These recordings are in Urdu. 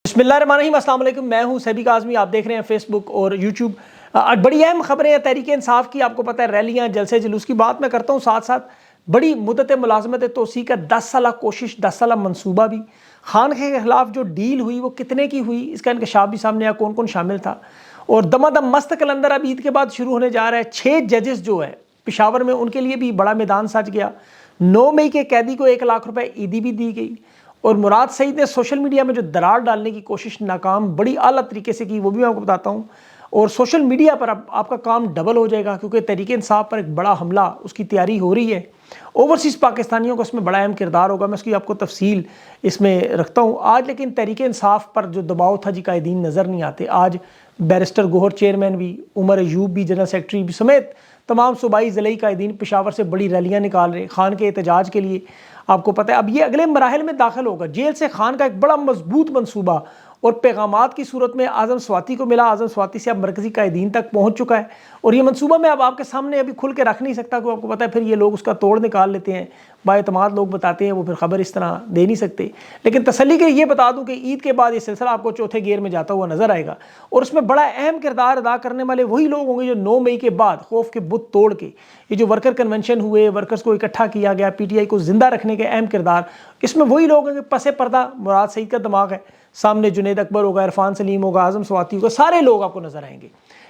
بسم اللہ الرحمن الرحیم، السلام علیکم۔ میں ہوں سیبی کاظمی، آپ دیکھ رہے ہیں فیس بک اور یوٹیوب۔ بڑی اہم خبریں ہیں تحریک انصاف کی، آپ کو پتہ ہے ریلیاں جلسے جلوس کی بات میں کرتا ہوں، ساتھ ساتھ بڑی مدت ملازمت توسیع کا 10 سالہ کوشش، 10 سالہ منصوبہ بھی، خان کے خلاف جو ڈیل ہوئی وہ کتنے کی ہوئی، اس کا انکشاف بھی سامنے آیا، کون کون شامل تھا، اور دمادم مست کلندر اب عید کے بعد شروع ہونے جا رہا ہے۔ 6 ججز جو ہے پشاور میں، ان کے لیے بھی بڑا میدان سج گیا۔ 9 مئی کے قیدی کو 1 لاکھ روپے عیدی بھی دی گئی، اور مراد سعید نے سوشل میڈیا میں جو درار ڈالنے کی کوشش ناکام بڑی اعلیٰ طریقے سے کی، وہ بھی میں آپ کو بتاتا ہوں۔ اور سوشل میڈیا پر اب آپ کا کام ڈبل ہو جائے گا، کیونکہ تحریک انصاف پر ایک بڑا حملہ اس کی تیاری ہو رہی ہے۔ اوورسیز پاکستانیوں کو اس میں بڑا اہم کردار ہوگا، میں اس کی آپ کو تفصیل اس میں رکھتا ہوں آج۔ لیکن تحریک انصاف پر جو دباؤ تھا جی، قائدین نظر نہیں آتے۔ آج بیرسٹر گوہر چیئرمین بھی، عمر ایوب بھی جنرل سیکرٹری بھی سمیت تمام صوبائی ضلعی قائدین پشاور سے بڑی ریلیاں نکال رہے خان کے احتجاج کے لیے۔ آپ کو پتہ ہے اب یہ اگلے مراحل میں داخل ہوگا۔ جیل سے خان کا ایک بڑا مضبوط منصوبہ اور پیغامات کی صورت میں اعظم سواتی کو ملا، اعظم سواتی سے اب مرکزی قائدین تک پہنچ چکا ہے، اور یہ منصوبہ میں اب آپ کے سامنے ابھی کھل کے رکھ نہیں سکتا، کیونکہ آپ کو پتہ ہے پھر یہ لوگ اس کا توڑ نکال لیتے ہیں، بااعتماد لوگ بتاتے ہیں، وہ پھر خبر اس طرح دے نہیں سکتے۔ لیکن تسلی کے یہ بتا دوں کہ عید کے بعد یہ سلسلہ آپ کو چوتھے گیئر میں جاتا ہوا نظر آئے گا، اور اس میں بڑا اہم کردار ادا کرنے والے وہی لوگ ہوں گے جو 9 مئی کے بعد خوف کے بت توڑ کے یہ جو ورکر کنونشن ہوئے، ورکرز کو اکٹھا کیا گیا، پی ٹی آئی کو زندہ رکھنے کے اہم کردار، اس میں وہی لوگ ہیں کہ پس پردہ مراد سعید کا دماغ ہے، سامنے جنید اکبر ہوگا، عرفان سلیم ہوگا، اعظم سواتی ہوگا، سارے لوگ آپ کو نظر آئیں گے۔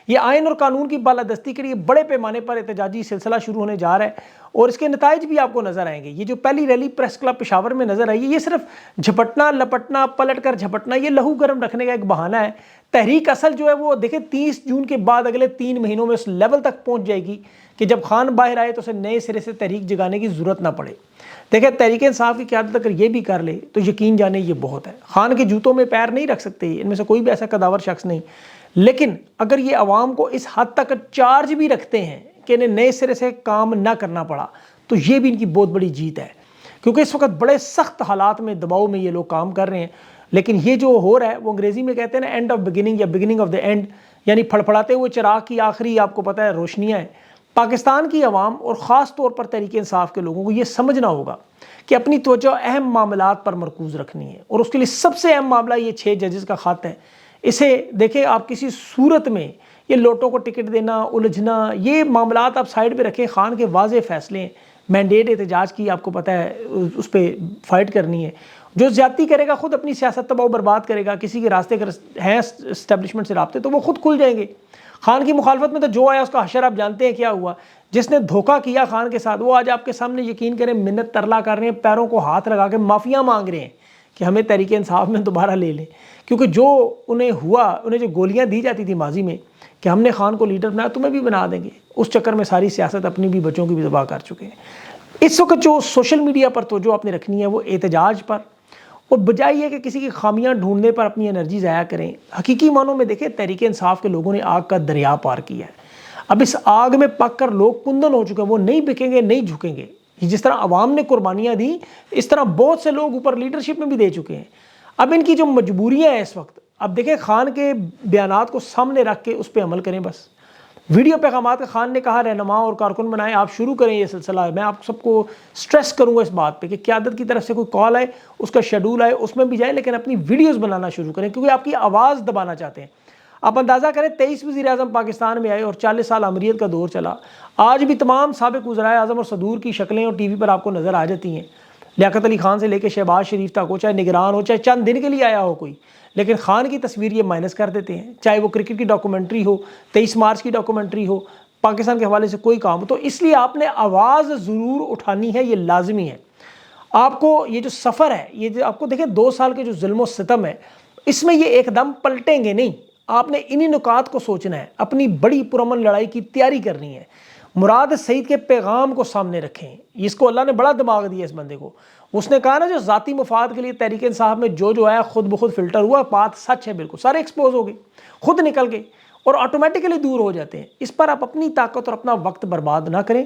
یہ آئین اور قانون کی بالادستی کے لیے بڑے پیمانے پر احتجاجی سلسلہ شروع ہونے جا رہا ہے، اور اس کے نتائج بھی آپ کو نظر آئیں گے۔ یہ جو پہلی ریلی پریس کلب پشاور میں نظر آئی ہے، یہ صرف جھپٹنا لپٹنا، پلٹ کر جھپٹنا، یہ لہو گرم رکھنے کا ایک بہانہ ہے۔ تحریک اصل جو ہے وہ دیکھیں 30 جون کے بعد اگلے 3 مہینوں میں اس لیول تک پہنچ جائے گی کہ جب خان باہر آئے تو اسے نئے سرے سے تحریک جگانے کی ضرورت نہ پڑے۔ دیکھیں تحریک انصاف کی قیادت اگر یہ بھی کر لے تو یقین جانے یہ بہت ہے۔ خان کے جوتوں میں پیر نہیں رکھ سکتے ان میں سے کوئی بھی ایسا قداور شخص نہیں، لیکن اگر یہ عوام کو اس حد تک چارج بھی رکھتے ہیں کہ انہیں نئے سرے سے کام نہ کرنا پڑا، تو یہ بھی ان کی بہت بڑی جیت ہے، کیونکہ اس وقت بڑے سخت حالات میں، دباؤ میں یہ لوگ کام کر رہے ہیں۔ لیکن یہ جو ہو رہا ہے وہ انگریزی میں کہتے ہیں نا اینڈ آف بگننگ یا بگننگ آف دا اینڈ، یعنی پھڑپھڑاتے ہوئے چراغ کی آخری آپ کو پتہ ہے روشنیاں ہیں۔ پاکستان کی عوام اور خاص طور پر تحریک انصاف کے لوگوں کو یہ سمجھنا ہوگا کہ اپنی توجہ اہم معاملات پر مرکوز رکھنی ہے، اور اس کے لیے سب سے اہم معاملہ یہ 6 ججز کا خط ہے۔ اسے دیکھیں آپ کسی صورت میں یہ لوٹوں کو ٹکٹ دینا، الجھنا، یہ معاملات آپ سائیڈ پہ رکھیں۔ خان کے واضح فیصلے ہیں، مینڈیٹ احتجاج کی آپ کو پتہ ہے اس پہ فائٹ کرنی ہے۔ جو زیادتی کرے گا خود اپنی سیاست تباہ و برباد کرے گا، کسی کے راستے ہیں اسٹیبلشمنٹ سے رابطے تو وہ خود کھل جائیں گے۔ خان کی مخالفت میں تو جو آیا اس کا حشر آپ جانتے ہیں کیا ہوا۔ جس نے دھوکہ کیا خان کے ساتھ وہ آج آپ کے سامنے یقین کریں منت ترلا کر رہے ہیں، پیروں کو ہاتھ لگا کے معافیاں مانگ رہے ہیں کہ ہمیں تحریک انصاف میں دوبارہ لے لیں، کیونکہ جو انہیں ہوا، انہیں جو گولیاں دی جاتی تھی ماضی میں کہ ہم نے خان کو لیڈر بنایا، تمہیں بھی بنا دیں گے، اس چکر میں ساری سیاست اپنی بھی بچوں کی بھی تباہ کر چکے ہیں۔ اس وقت جو سوشل میڈیا پر توجہ آپ نے رکھنی ہے وہ احتجاج پر، اور بجائے یہ کہ کسی کی خامیاں ڈھونڈنے پر اپنی انرجی ضائع کریں۔ حقیقی معنوں میں دیکھیں تحریک انصاف کے لوگوں نے آگ کا دریا پار کیا ہے۔ اب اس آگ میں پک کر لوگ کندن ہو چکے ہیں، وہ نہیں بکیں گے، نہیں جھکیں گے۔ جس طرح عوام نے قربانیاں دیں، اس طرح بہت سے لوگ اوپر لیڈرشپ میں بھی دے چکے ہیں۔ اب ان کی جو مجبوریاں ہیں اس وقت، اب دیکھیں خان کے بیانات کو سامنے رکھ کے اس پہ عمل کریں۔ بس ویڈیو پیغامات کا خان نے کہا رہنما اور کارکن بنائیں، آپ شروع کریں یہ سلسلہ۔ میں آپ سب کو سٹریس کروں گا اس بات پہ کہ قیادت کی طرف سے کوئی کال آئے، اس کا شیڈول آئے، اس میں بھی جائیں، لیکن اپنی ویڈیوز بنانا شروع کریں، کیونکہ آپ کی آواز دبانا چاہتے ہیں۔ آپ اندازہ کریں 23 وزیر اعظم پاکستان میں آئے اور 40 سال امریت کا دور چلا۔ آج بھی تمام سابق وزرائے اعظم اور صدور کی شکلیں اور ٹی وی پر آپ کو نظر آ جاتی ہیں، لیاقت علی خان سے لے کے شہباز شریف تک ہو، چاہے نگران ہو، چاہے چند دن کے لیے آیا ہو کوئی، لیکن خان کی تصویر یہ مائنس کر دیتے ہیں، چاہے وہ کرکٹ کی ڈاکومنٹری ہو، 23 مارچ کی ڈاکومنٹری ہو، پاکستان کے حوالے سے کوئی کام ہو۔ تو اس لیے آپ نے آواز ضرور اٹھانی ہے، یہ لازمی ہے۔ آپ کو یہ جو سفر ہے، یہ جو آپ کو دیکھیں 2 سال کے جو ظلم و ستم ہے، اس میں یہ ایک دم پلٹیں گے نہیں۔ آپ نے انہی نکات کو سوچنا ہے، اپنی بڑی پرامن لڑائی کی تیاری کرنی ہے۔ مراد سعید کے پیغام کو سامنے رکھیں، اس کو اللہ نے بڑا دماغ دیا اس بندے کو۔ اس نے کہا نا جو ذاتی مفاد کے لیے تحریک انصاف میں جو آیا خود بخود فلٹر ہوا، بات سچ ہے بالکل، سارے ایکسپوز ہو گئے، خود نکل گئے اور آٹومیٹیکلی دور ہو جاتے ہیں۔ اس پر آپ اپنی طاقت اور اپنا وقت برباد نہ کریں۔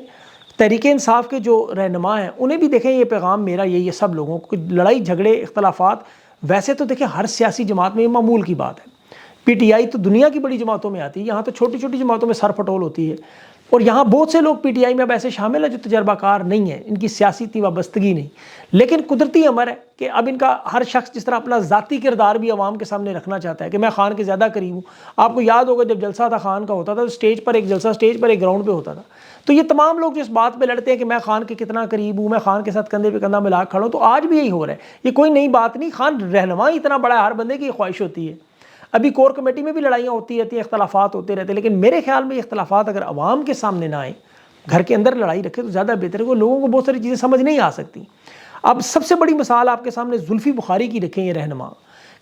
تحریک انصاف کے جو رہنما ہیں انہیں بھی دیکھیں یہ پیغام میرا یہی ہے سب لوگوں کو، لڑائی جھگڑے اختلافات ویسے تو دیکھیں ہر سیاسی جماعت میں یہ معمول کی بات ہے۔ پی ٹی آئی تو دنیا کی بڑی جماعتوں میں آتی ہے، یہاں تو چھوٹی چھوٹی جماعتوں میں سر پٹول ہوتی ہے، اور یہاں بہت سے لوگ پی ٹی آئی میں اب ایسے شامل ہیں جو تجربہ کار نہیں ہیں، ان کی سیاسی اتنی وابستگی نہیں، لیکن قدرتی امر ہے کہ اب ان کا ہر شخص جس طرح اپنا ذاتی کردار بھی عوام کے سامنے رکھنا چاہتا ہے کہ میں خان کے زیادہ قریب ہوں۔ آپ کو یاد ہوگا جب جلسہ تھا خان کا ہوتا تھا تو اسٹیج پر ایک جلسہ اسٹیج پر ایک گراؤنڈ پہ ہوتا تھا، تو یہ تمام لوگ جو اس بات پہ لڑتے ہیں کہ میں خان کے کتنا قریب ہوں، میں خان کے ساتھ کندھے پہ کندھا ملا کھڑا ہوں، تو آج بھی یہی ہو رہا ہے، یہ کوئی نئی بات نہیں۔ خان رہنما اتنا بڑا ہے، ہر بندے کی یہ خواہش ہوتی ہے۔ ابھی کور کمیٹی میں بھی لڑائیاں ہوتی رہتی ہیں، اختلافات ہوتے رہتے ہیں، لیکن میرے خیال میں یہ اختلافات اگر عوام کے سامنے نہ آئیں، گھر کے اندر لڑائی رکھے تو زیادہ بہتر ہے، لوگوں کو بہت ساری چیزیں سمجھ نہیں آ سکتی۔ اب سب سے بڑی مثال آپ کے سامنے زلفی بخاری کی رکھیں، یہ رہنما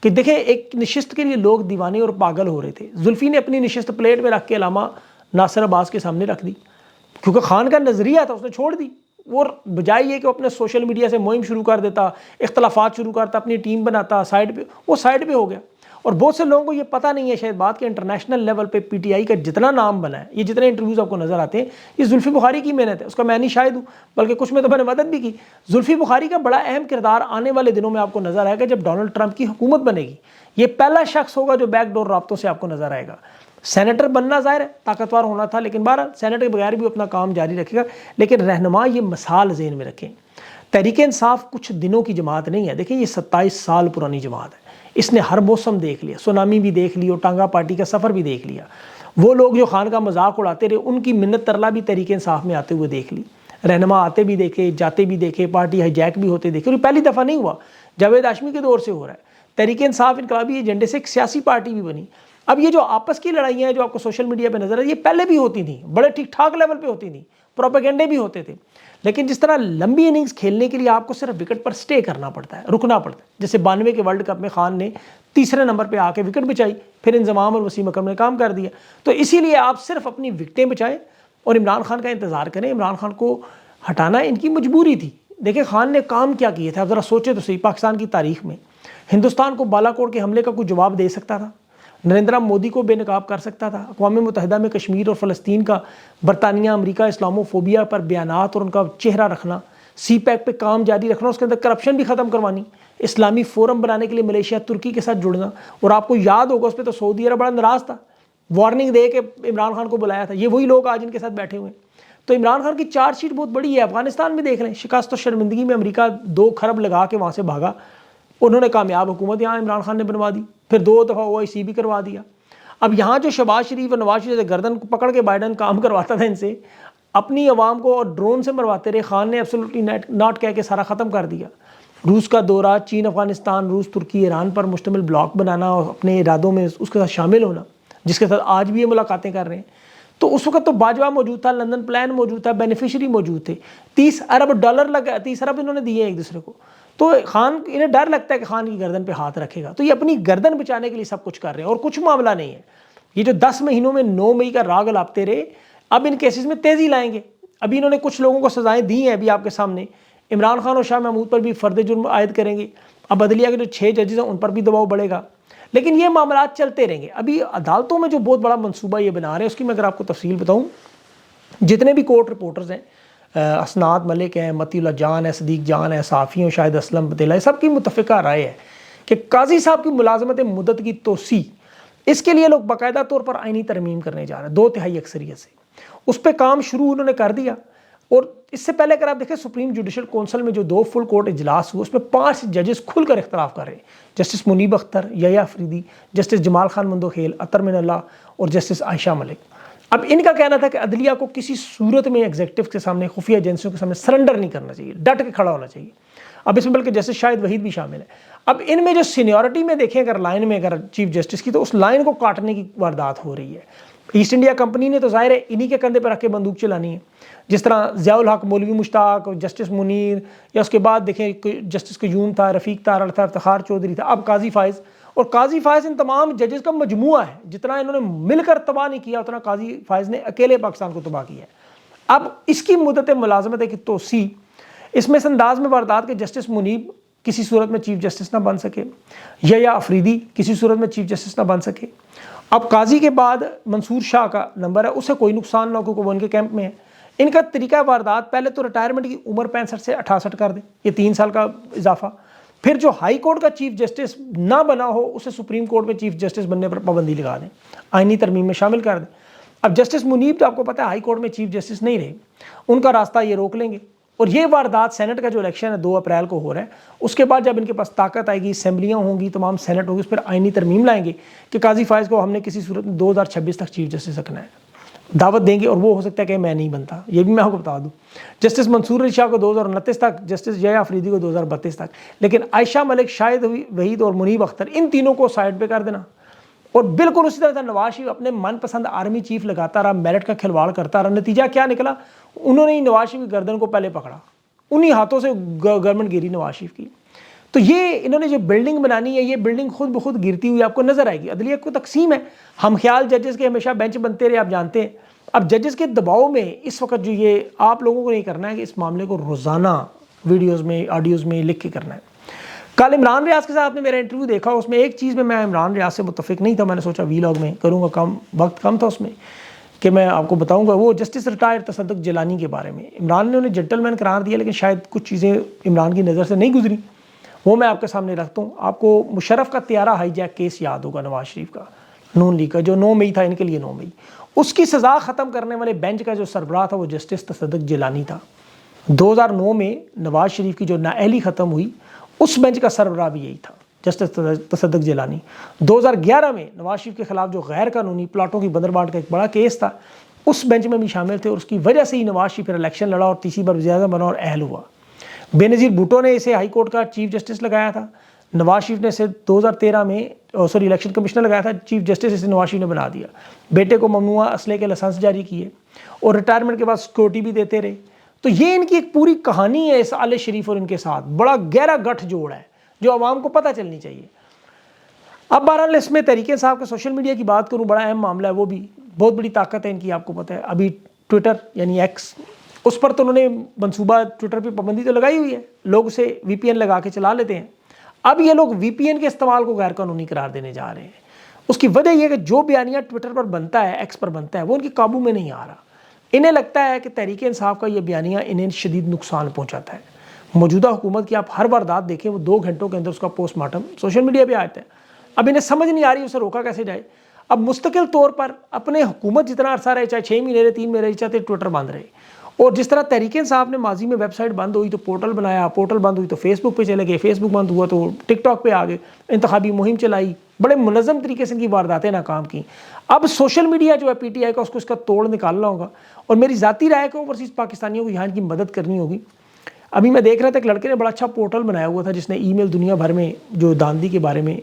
کہ دیکھیں ایک نشست کے لیے لوگ دیوانے اور پاگل ہو رہے تھے، زلفی نے اپنی نشست پلیٹ میں رکھ کے علامہ ناصر عباس کے سامنے رکھ دی، کیونکہ خان کا نظریہ تھا، اس نے چھوڑ دی۔ اور بجائے یہ کہ وہ اپنے سوشل میڈیا سے مہم شروع کر دیتا، اختلافات شروع کرتا، اپنی ٹیم بناتا سائیڈ پہ، وہ سائیڈ پہ ہو گیا۔ اور بہت سے لوگوں کو یہ پتہ نہیں ہے شاید بات کہ انٹرنیشنل لیول پہ پی ٹی آئی کا جتنا نام بنا ہے، یہ جتنے انٹرویوز آپ کو نظر آتے ہیں، یہ زلفی بخاری کی محنت ہے، اس کا میں نہیں شاہد ہوں، بلکہ کچھ میں تو میں نے مدد بھی کی۔ زلفی بخاری کا بڑا اہم کردار آنے والے دنوں میں آپ کو نظر آئے گا جب ڈونلڈ ٹرمپ کی حکومت بنے گی، یہ پہلا شخص ہوگا جو بیک ڈور رابطوں سے آپ کو نظر آئے گا۔ سینیٹر بننا ظاہر ہے طاقتور ہونا تھا، لیکن بہرحال سینیٹر کے بغیر بھی اپنا کام جاری رکھے گا، لیکن رہنما یہ مثال ذہن میں رکھیں۔ تحریک انصاف کچھ دنوں کی جماعت نہیں ہے، دیکھیں یہ 27 سال پرانی جماعت ہے، اس نے ہر موسم دیکھ لیا، سونامی بھی دیکھ لی اور ٹانگا پارٹی کا سفر بھی دیکھ لیا۔ وہ لوگ جو خان کا مذاق اڑاتے رہے ان کی منت ترلا بھی تحریک انصاف میں آتے ہوئے دیکھ لی، رہنما آتے بھی دیکھے، جاتے بھی دیکھے، پارٹی ہائی جیک بھی ہوتے دیکھے، اور یہ پہلی دفعہ نہیں ہوا، جاوید ہاشمی کے دور سے ہو رہا ہے۔ تحریک انصاف انقلابی ایجنڈے سے ایک سیاسی پارٹی بھی بنی۔ اب یہ جو آپس کی لڑائیاں ہیں جو آپ کو سوشل میڈیا پہ نظر آئی، یہ پہلے بھی ہوتی تھیں، بڑے ٹھیک ٹھاک لیول پہ ہوتی تھیں، پروپیگنڈے بھی ہوتے تھے، لیکن جس طرح لمبی اننگز کھیلنے کے لیے آپ کو صرف وکٹ پر سٹے کرنا پڑتا ہے، رکنا پڑتا ہے، جیسے 92 کے ورلڈ کپ میں خان نے تیسرے نمبر پہ آ کے وکٹ بچائی، پھر انضمام اور وسیم اکرم نے کام کر دیا، تو اسی لیے آپ صرف اپنی وکٹیں بچائیں اور عمران خان کا انتظار کریں۔ عمران خان کو ہٹانا ان کی مجبوری تھی۔ دیکھیں خان نے کام کیا کیے تھے، آپ ذرا سوچیں تو صحیح، پاکستان کی تاریخ میں ہندوستان کو بالا کوٹ کے حملے کا کوئی جواب دے سکتا تھا؟ نریندر مودی کو بے نقاب کر سکتا تھا؟ اقوام متحدہ میں کشمیر اور فلسطین کا برطانیہ امریکہ اسلامو فوبیا پر بیانات اور ان کا چہرہ رکھنا، سی پیک پہ کام جاری رکھنا، اس کے اندر کرپشن بھی ختم کروانی، اسلامی فورم بنانے کے لیے ملیشیا ترکی کے ساتھ جڑنا، اور آپ کو یاد ہوگا اس پہ تو سعودی عرب بڑا ناراض تھا، وارننگ دے کے عمران خان کو بلایا تھا، یہ وہی لوگ آج ان کے ساتھ بیٹھے ہوئے ہیں۔ تو عمران خان کی چارج شیٹ بہت بڑی ہے، افغانستان میں دیکھ لیں، شکست و شرمندگی میں امریکہ 2 کھرب لگا کے وہاں سے بھاگا، انہوں نے کامیاب حکومت یہاں عمران خان نے بنوا دی، پھر 2 دفعہ OIC بھی کروا دیا۔ اب یہاں جو شہباز شریف اور نواز شریف سے گردن کو پکڑ کے بائیڈن کام کرواتا تھا ان سے، اپنی عوام کو اور ڈرون سے مرواتے رہے، خان نے ایبسولوٹلی ناٹ کہہ کے سارا ختم کر دیا۔ روس کا دورہ، چین افغانستان، روس ترکی ایران پر مشتمل بلاک بنانا اور اپنے ارادوں میں اس کے ساتھ شامل ہونا، جس کے ساتھ آج بھی یہ ملاقاتیں کر رہے ہیں۔ تو اس وقت تو باجوہ موجود تھا، لندن پلان موجود تھا، بینیفیشری موجود تھے، $30 ارب لگا، 30 ارب انہوں نے دیے ایک دوسرے کو۔ تو خان انہیں ڈر لگتا ہے کہ خان کی گردن پہ ہاتھ رکھے گا، تو یہ اپنی گردن بچانے کے لیے سب کچھ کر رہے ہیں، اور کچھ معاملہ نہیں ہے۔ یہ جو 10 مہینوں میں 9 مئی کا راگ لاپتے رہے، اب ان کیسز میں تیزی لائیں گے۔ ابھی انہوں نے کچھ لوگوں کو سزائیں دی ہیں ابھی آپ کے سامنے، عمران خان اور شاہ محمود پر بھی فرد جرم عائد کریں گے، اب عدلیہ کے جو 6 ججز ہیں ان پر بھی دباؤ بڑھے گا، لیکن یہ معاملات چلتے رہیں گے۔ ابھی عدالتوں میں جو بہت بڑا منصوبہ یہ بنا رہے ہیں، اس کی میں اگر آپ کو تفصیل بتاؤں، جتنے بھی کورٹ رپورٹرز ہیں، اسناد ملک ہیں، متی اللہ جان ہے، صدیق جان ہے، صحافی ہیں شاہد اسلم پتیلا ہے، سب کی متفقہ رائے ہے کہ قاضی صاحب کی ملازمت مدت کی توسیع، اس کے لیے لوگ باقاعدہ طور پر آئینی ترمیم کرنے جا رہے ہیں 2/3 اکثریت سے، اس پہ کام شروع انہوں نے کر دیا۔ اور اس سے پہلے اگر آپ دیکھیں سپریم جوڈیشل کونسل میں جو 2 فل کورٹ اجلاس ہوئے، اس میں 5 ججز کھل کر اختلاف کر رہے ہیں، جسٹس منیب اختر، یحییٰ افریدی، جسٹس جمال خان مندوخیل، اطہر من اللہ اور جسٹس عائشہ ملک۔ اب ان کا کہنا تھا کہ عدلیہ کو کسی صورت میں ایگزیکٹو کے سامنے، خفیہ ایجنسیوں کے سامنے سرنڈر نہیں کرنا چاہیے، ڈٹ کے کھڑا ہونا چاہیے۔ اب اس میں بلکہ جسٹس شاہد وحید بھی شامل ہے۔ اب ان میں جو سینیورٹی میں دیکھیں اگر لائن میں اگر چیف جسٹس کی، تو اس لائن کو کاٹنے کی واردات ہو رہی ہے۔ ایسٹ انڈیا کمپنی نے تو ظاہر ہے انہی کے کندھے پر رکھ کے بندوق چلانی ہے، جس طرح ضیاء الحق، مولوی مشتاق، جسٹس منیر، یا اس کے بعد دیکھیں جسٹس قیوم تھا، رفیق تھا، افتخار چودھری تھا، اب قاضی فائز، اور قاضی فائز ان تمام ججز کا مجموعہ ہے، جتنا انہوں نے مل کر تباہ نہیں کیا اتنا قاضی فائز نے اکیلے پاکستان کو تباہ کیا ہے۔ اب اس کی مدت ملازمت کی توسیع، اس میں اس انداز میں واردات کہ جسٹس منیب کسی صورت میں چیف جسٹس نہ بن سکے، یحییٰ افریدی کسی صورت میں چیف جسٹس نہ بن سکے۔ اب قاضی کے بعد منصور شاہ کا نمبر ہے، اسے کوئی نقصان نہ ہو کیونکہ وہ ان کے کیمپ میں ہے۔ ان کا طریقہ واردات، پہلے تو ریٹائرمنٹ کی عمر 65 سے 68 کر دیں، یہ 3 سال کا اضافہ، پھر جو ہائی کورٹ کا چیف جسٹس نہ بنا ہو اسے سپریم کورٹ میں چیف جسٹس بننے پر پابندی لگا دیں، آئینی ترمیم میں شامل کر دیں۔ اب جسٹس منیب تو آپ کو پتہ ہے ہائی کورٹ میں چیف جسٹس نہیں رہے، ان کا راستہ یہ روک لیں گے، اور یہ واردات سینٹ کا جو الیکشن ہے 2 اپریل کو ہو رہا ہے، اس کے بعد جب ان کے پاس طاقت آئے گی، اسمبلیاں ہوں گی، تمام سینٹ ہوگی، اس پر آئینی ترمیم لائیں گے کہ قاضی فائز کو ہم نے کسی صورت میں 2026 تک چیف جسٹس رکھنا ہے، دعوت دیں گے، اور وہ ہو سکتا ہے کہ میں نہیں بنتا، یہ بھی میں آپ کو بتا دوں۔ جسٹس منصور علی شاہ کو 2029 تک، جسٹس جے آفریدی کو 2032 تک، لیکن عائشہ ملک، شاہد وحید اور منیب اختر، ان تینوں کو سائڈ پہ کر دینا۔ اور بالکل اسی طرح نواز شریف اپنے من پسند آرمی چیف لگاتا رہا، میرٹ کا کھلواڑ کرتا رہا، نتیجہ کیا نکلا؟ انہوں نے نواز شریف کی گردن کو پہلے پکڑا، انہی ہاتھوں سے گورنمنٹ گری نواز شریف کی۔ تو یہ انہوں نے جو بلڈنگ بنانی ہے، یہ بلڈنگ خود بخود گرتی ہوئی آپ کو نظر آئے گی۔ عدلیہ کو تقسیم ہے، ہم خیال ججز کے ہمیشہ بینچ بنتے رہے، آپ جانتے ہیں۔ اب ججز کے دباؤ میں اس وقت جو یہ آپ لوگوں کو نہیں کرنا ہے کہ اس معاملے کو روزانہ ویڈیوز میں، آڈیوز میں لکھ کے کرنا ہے۔ کل عمران ریاض کے ساتھ نے میرا انٹرویو دیکھا، اس میں ایک چیز میں عمران ریاض سے متفق نہیں تھا، میں نے سوچا وی لاگ میں کروں گا، وقت کم تھا اس میں کہ میں آپ کو بتاؤں گا، وہ جسٹس ریٹائر تصدق جیلانی کے بارے میں۔ عمران نے انہیں جنٹل مین قرار دیا، لیکن شاید کچھ چیزیں عمران کی نظر سے نہیں گزری، وہ میں آپ کے سامنے رکھتا ہوں۔ آپ کو مشرف کا طیارہ ہائی جیک کیس یاد ہوگا، نواز شریف کا، نون لیگ کا، جو 9 مئی تھا، ان کے لیے 9 مئی، اس کی سزا ختم کرنے والے بینچ کا جو سربراہ تھا وہ جسٹس تصدق جیلانی تھا۔ 2009 میں نواز شریف کی جو نااہلی ختم ہوئی، اس بینچ کا سربراہ بھی یہی تھا، جسٹس تصدق جیلانی۔ 2011 میں نواز شریف کے خلاف جو غیر قانونی پلاٹوں کی بندر بانٹ کا ایک بڑا کیس تھا، اس بینچ میں بھی شامل تھے، اور اس کی وجہ سے ہی نواز شریف پھر الیکشن لڑا اور تیسری بار وزیر اعظم بنا اور اہل ہوا۔ بے نظیر بھٹو نے اسے ہائی کورٹ کا چیف جسٹس لگایا تھا، نواز شریف نے اسے 2013 میں الیکشن کمشنر لگایا تھا چیف جسٹس، اسے نواز شریف نے بنا دیا۔ بیٹے کو ممنوعہ اسلحے کے لائسنس جاری کیے، اور ریٹائرمنٹ کے بعد سیکورٹی بھی دیتے رہے۔ تو یہ ان کی ایک پوری کہانی ہے اس آل شریف اور ان کے ساتھ، بڑا گہرا گٹھ جوڑ ہے جو عوام کو پتہ چلنی چاہیے۔ اب بہرحال اس میں تحریک انصاف کے سوشل میڈیا کی بات کروں، بڑا اہم معاملہ ہے، وہ بھی بہت بڑی طاقت ہے ان کی، آپ کو پتہ ہے۔ ابھی ٹویٹر یعنی ایکس، اس پر تو انہوں نے منصوبہ ٹویٹر پہ پابندی تو لگائی ہوئی ہے، لوگ اسے وی پی این لگا کے چلا لیتے ہیں۔ اب یہ لوگ وی پی این کے استعمال کو غیر قانونی قرار دینے جا رہے ہیں۔ اس کی وجہ یہ ہے کہ جو بیانیہ ٹویٹر پر بنتا ہے، ایکس پر بنتا ہے، وہ ان کی قابو میں نہیں آ رہا۔ انہیں لگتا ہے کہ تحریک انصاف کا یہ بیانیہ انہیں شدید نقصان پہنچاتا ہے۔ موجودہ حکومت کی آپ ہر واردات دیکھیں، وہ 2 گھنٹوں کے اندر اس کا پوسٹ مارٹم سوشل میڈیا پہ آتا ہے۔ اب انہیں سمجھ نہیں آ رہی اسے روکا کیسے جائے۔ اب مستقل طور پر اپنے حکومت جتنا عرصہ رہے، چاہے 6 مہینے رہے، 3 مہینے رہے، چاہتے ٹویٹر بند رہے، اور جس طرح تحریک انصاف نے ماضی میں ویب سائٹ بند ہوئی تو پورٹل بنایا، پورٹل بند ہوئی تو فیس بک پہ چلے گئے، فیس بک بند ہوا تو ٹک ٹاک پہ آ گئے، انتخابی مہم چلائی، بڑے منظم طریقے سے ان کی وارداتیں ناکام کی۔ اب سوشل میڈیا جو ہے پی ٹی آئی کا، اس کو اس کا توڑ نکالنا ہوگا، اور میری ذاتی رائے کہ اوورسیز پاکستانیوں کو یہاں کی مدد کرنی ہوگی۔ ابھی میں دیکھ رہا تھا ایک لڑکے نے بڑا اچھا پورٹل بنایا ہوا تھا، جس نے ای میل دنیا بھر میں جو داندی کے بارے میں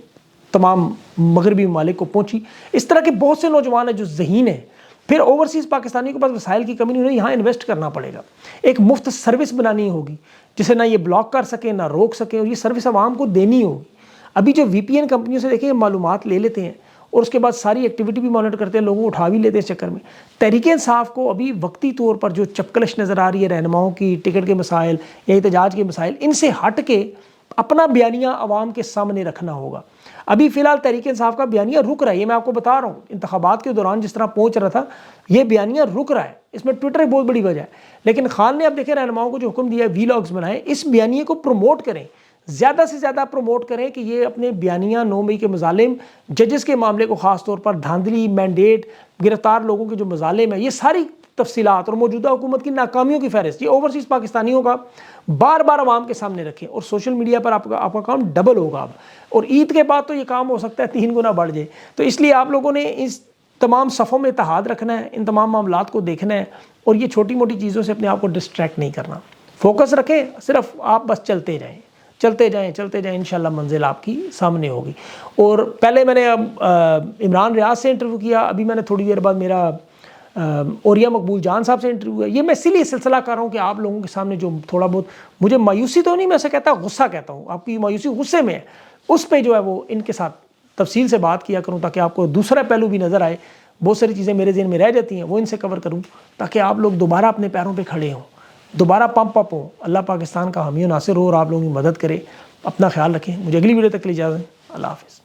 تمام مغربی ممالک کو پہنچی۔ اس طرح کے بہت سے نوجوان ہیں جو ذہین ہیں، پھر اوورسیز پاکستانیوں کے پاس وسائل کی کمی نہیں، انہیں یہاں انویسٹ کرنا پڑے گا، ایک مفت سروس بنانی ہوگی جسے نہ یہ بلاک کر سکیں نہ روک سکیں، اور یہ سروس عوام کو دینی ہوگی۔ ابھی جو وی پی این کمپنیوں سے دیکھیں، یہ معلومات لے لیتے ہیں اور اس کے بعد ساری ایکٹیویٹی بھی مانیٹر کرتے ہیں، لوگوں کو اٹھا بھی لیتے ہیں اس چکر میں۔ تحریک انصاف کو ابھی وقتی طور پر جو چپکلش نظر آ رہی ہے رہنماؤں کی، ٹکٹ کے مسائل یا احتجاج کے مسائل، ان سے ہٹ کے اپنا بیانیہ عوام کے سامنے رکھنا ہوگا۔ ابھی فی الحال تحریک انصاف کا بیانیہ رک رہا ہے، یہ میں آپ کو بتا رہا ہوں، انتخابات کے دوران جس طرح پہنچ رہا تھا، یہ بیانیہ رک رہا ہے، اس میں ٹویٹر ایک بہت بڑی وجہ ہے۔ لیکن خان نے اب دیکھیں رہنماؤں کو جو حکم دیا ہے، وی لاگز بنائیں، اس بیانیے کو پروموٹ کریں، زیادہ سے زیادہ پروموٹ کریں کہ یہ اپنے بیانیہ 9 مئی کے مظالم، ججز کے معاملے کو خاص طور پر، دھاندلی، مینڈیٹ، گرفتار لوگوں کے جو مظالم ہیں، یہ ساری تفصیلات اور موجودہ حکومت کی ناکامیوں کی فہرست یہ اوورسیز پاکستانیوں کا بار بار عوام کے سامنے رکھیں، اور سوشل میڈیا پر آپ کا کام ڈبل ہوگا اب، اور عید کے بعد تو یہ کام ہو سکتا ہے 3 گنا بڑھ جائے۔ تو اس لیے آپ لوگوں نے اس تمام صفوں میں اتحاد رکھنا ہے، ان تمام معاملات کو دیکھنا ہے، اور یہ چھوٹی موٹی چیزوں سے اپنے آپ کو ڈسٹریکٹ نہیں کرنا، فوکس رکھیں، صرف آپ بس چلتے جائیں چلتے جائیں، انشاءاللہ منزل آپ کی سامنے ہوگی۔ اور پہلے میں نے عمران ریاض سے انٹرویو کیا، ابھی میں نے تھوڑی دیر بعد میرا اوریا مقبول جان صاحب سے انٹرویو ہے۔ یہ میں اسی لیے سلسلہ کر رہا ہوں کہ آپ لوگوں کے سامنے جو تھوڑا بہت مجھے مایوسی تو نہیں، میں اسے کہتا غصہ کہتا ہوں، آپ کی مایوسی غصے میں ہے، اس پہ جو ہے وہ ان کے ساتھ تفصیل سے بات کیا کروں تاکہ آپ کو دوسرا پہلو بھی نظر آئے۔ بہت ساری چیزیں میرے ذہن میں رہ جاتی ہیں، وہ ان سے کور کروں تاکہ آپ لوگ دوبارہ اپنے پیروں پہ کھڑے ہوں، دوبارہ پمپ اپ ہوں۔ اللہ پاکستان کا حامی و ناصر ہو اور آپ لوگوں کی مدد کرے۔ اپنا خیال رکھیں، مجھے اگلی ویڈیو تک کے لیے اجازت دیں، اللہ حافظ۔